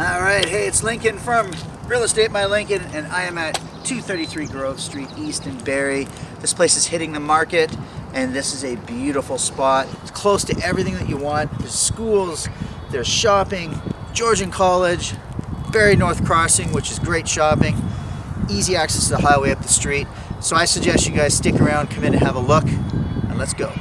All right, hey, it's Lincoln from Real Estate by Lincoln, and I am at 233 Grove Street East in Barrie. This place is hitting the market, and this is a beautiful spot. It's close to everything that you want. There's schools, there's shopping, Georgian College, Barrie North Crossing, which is great shopping, easy access to the highway up the street. So I suggest you guys stick around, come in and have a look, and let's go.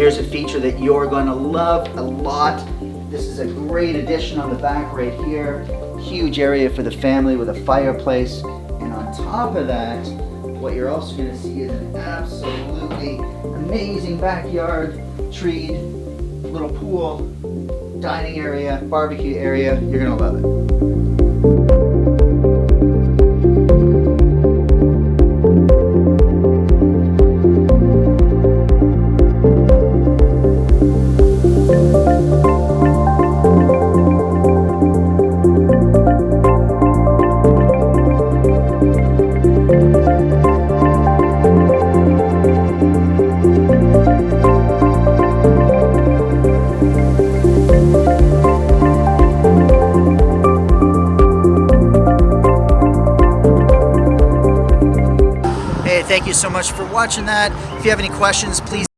Here's a feature that you're going to love a lot. This is a great addition on the back right here. Huge area for the family with a fireplace. And on top of that, what you're also going to see is an absolutely amazing backyard, treed, little pool, dining area, barbecue area. You're going to love it. Thank you so much for watching that. If you have any questions, please